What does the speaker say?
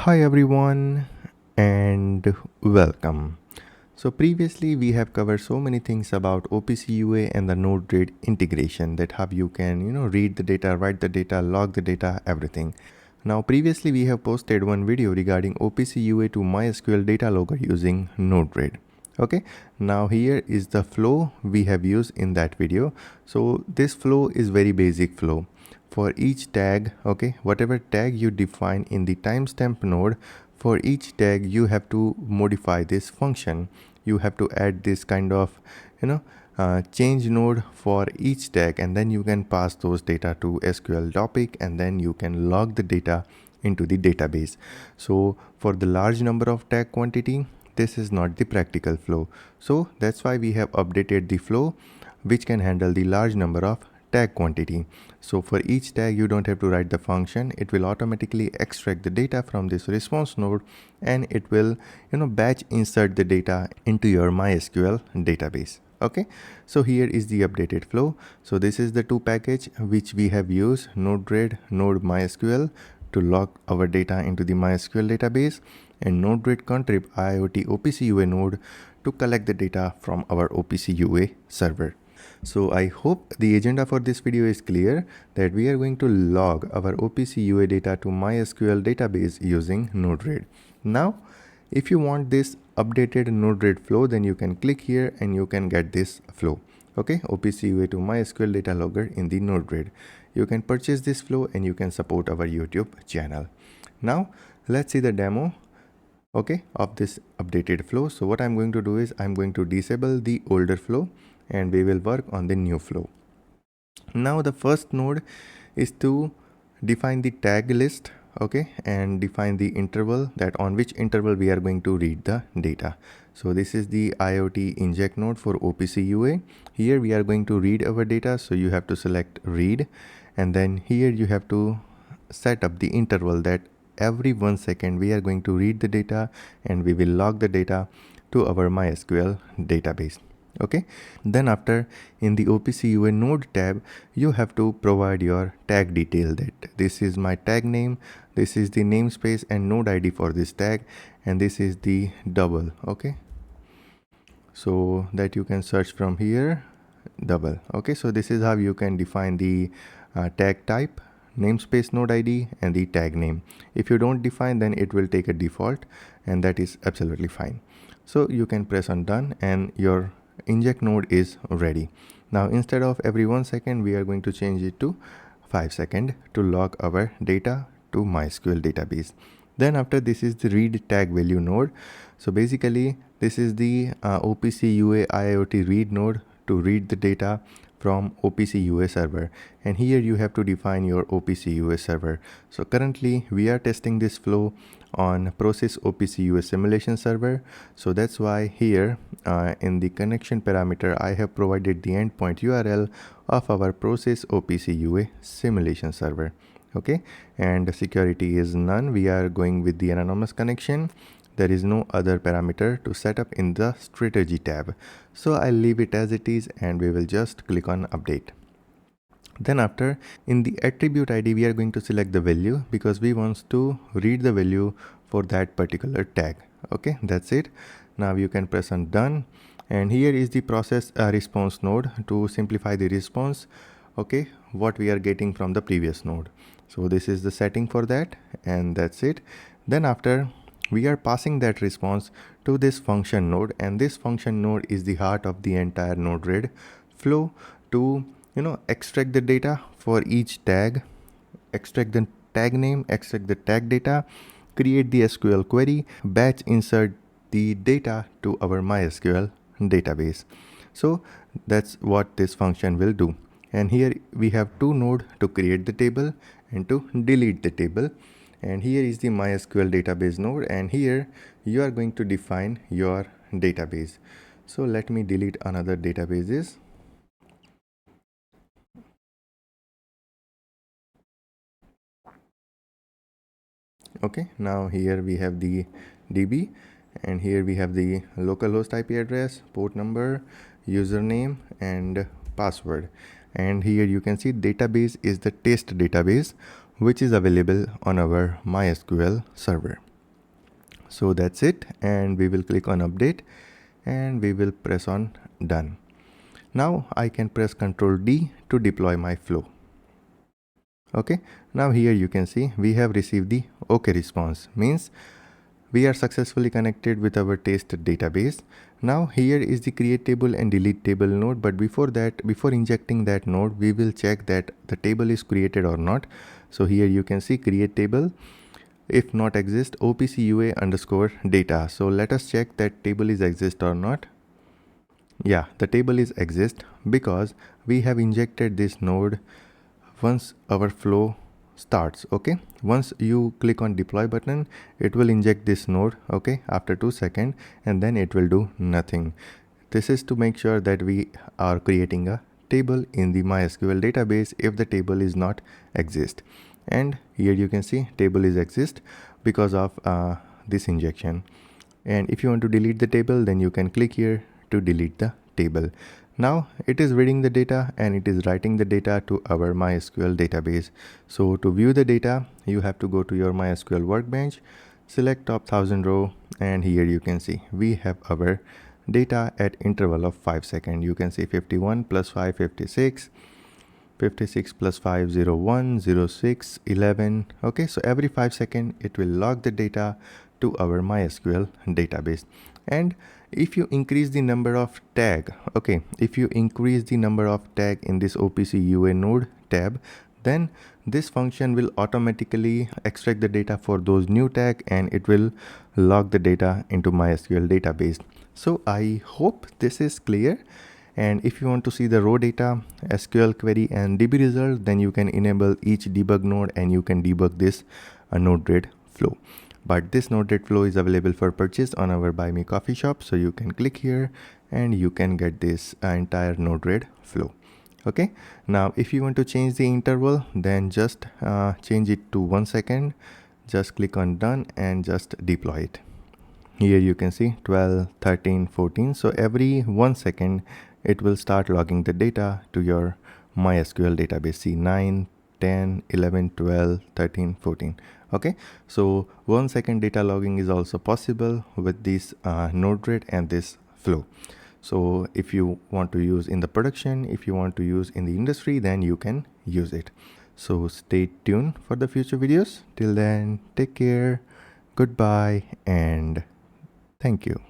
Hi everyone and welcome. So previously we have covered so many things about OPC UA and the node-red integration, that how you can read the data, write the data, log the data, everything. Now previously we have posted one video regarding OPC UA to MySQL data logger using node-red. Okay, now here is the flow we have used in that video. So this flow is very basic flow. For each tag, okay, whatever tag you define in the timestamp node, for each tag you have to modify this function. You have to add this kind of change node for each tag, and then you can pass those data to SQL topic, and then you can log the data into the database. So for the large number of tag quantity, this is not the practical flow. So that's why we have updated the flow which can handle the large number of tag quantity. So for each tag you don't have to write the function. It will automatically extract the data from this response node, and it will batch insert the data into your MySQL database. Okay, so here is the updated flow. So this is the two package which we have used, node-red node MySQL to log our data into the MySQL database, and node-red-contrib-iiot-opcua UA node to collect the data from our OPC UA server. So I hope the agenda for this video is clear, that we are going to log our OPC UA data to MySQL database using node-red. Now, if you want this updated node-red flow, then you can click here and you can get this flow. Okay, OPC UA to MySQL data logger in the node-red. You can purchase this flow and you can support our YouTube channel. Now, let's see the demo of this updated flow. So what I'm going to do is I'm going to disable the older flow and we will work on the new flow. Now the first node is to define the tag list, okay, and define the interval, that on which interval we are going to read the data. So this is the IoT inject node for OPC UA. Here we are going to read our data, so you have to select read, and then here you have to set up the interval that every 1 second we are going to read the data and we will log the data to our MySQL database. Okay, then after, in the OPC UA node tab, you have to provide your tag detail, that this is my tag name, this is the namespace and node ID for this tag, and this is the double. Okay, so that you can search from here double. Okay, so this is how you can define the tag type, namespace, node ID, and the tag name. If you don't define, then it will take a default, and that is absolutely fine. So you can press on done and your inject node is ready. Now instead of every 1 second, we are going to change it to 5 seconds to log our data to MySQL database. Then after, this is the read tag value node. So basically this is the OPC UA IoT read node to read the data from OPC UA server, and here you have to define your OPC UA server. So currently we are testing this flow on process OPC UA simulation server. So that's why here in the connection parameter I have provided the endpoint URL of our process OPC UA simulation server. Okay, and security is none. We are going with the anonymous connection. There is no other parameter to set up in the strategy tab. So I'll leave it as it is and we will just click on update. Then after, in the attribute ID, we are going to select the value because we want to read the value for that particular tag. Okay, that's it. Now you can press on done, and here is the process response node to simplify the response. Okay, what we are getting from the previous node. So this is the setting for that, and that's it. Then after, we are passing that response to this function node, and this function node is the heart of the entire node-red flow to extract the data for each tag, extract the tag name, extract the tag data, create the SQL query, batch insert the data to our MySQL database. So that's what this function will do. And here we have two nodes to create the table and to delete the table. And here is the MySQL database node, and here you are going to define your database. So let me delete another databases. Okay, now here we have the DB, and here we have the localhost IP address, port number, username, and password. And here you can see database is the test database which is available on our MySQL server. So that's it, and we will click on update and we will press on done. Now I can press Ctrl D to deploy my flow. Okay, now here you can see we have received the OK response, means we are successfully connected with our test database. Now here is the create table and delete table node, but before that, before injecting that node, we will check that the table is created or not. So here you can see create table, if not exist, OPC UA underscore data. So let us check that table is exist or not. Yeah, the table is exist because we have injected this node once our flow starts. Okay, once you click on deploy button, it will inject this node, okay, after 2 seconds, and then it will do nothing. This is to make sure that we are creating a table in the MySQL database if the table is not exist. And here you can see table is exist because of this injection. And if you want to delete the table, then you can click here to delete the table. Now it is reading the data and it is writing the data to our MySQL database. So to view the data, you have to go to your MySQL workbench, select top 1000 row, and here you can see we have our data at interval of 5 seconds. You can see 51 plus 5, 56, 56 plus 5, 0, 1, 0, 6, 11. Okay, so every 5 seconds it will log the data to our MySQL database. And if you increase the number of tag, okay, if you increase the number of tag in this OPC UA node tab, then this function will automatically extract the data for those new tag and it will log the data into MySQL database. So I hope this is clear. And if you want to see the raw data, SQL query and DB result, then you can enable each debug node and you can debug this node-red flow. But this node-red flow is available for purchase on our Buy Me Coffee shop. So you can click here and you can get this entire node-red flow. Okay, now if you want to change the interval, then just change it to 1 second. Just click on done and just deploy it. Here you can see 12, 13, 14. So every 1 second, it will start logging the data to your MySQL database. See 9, 10, 11, 12, 13, 14. Okay, so 1 second data logging is also possible with this node-red and this flow. So if you want to use in the production, if you want to use in the industry, then you can use it. So stay tuned for the future videos. Till then, take care, goodbye, and thank you.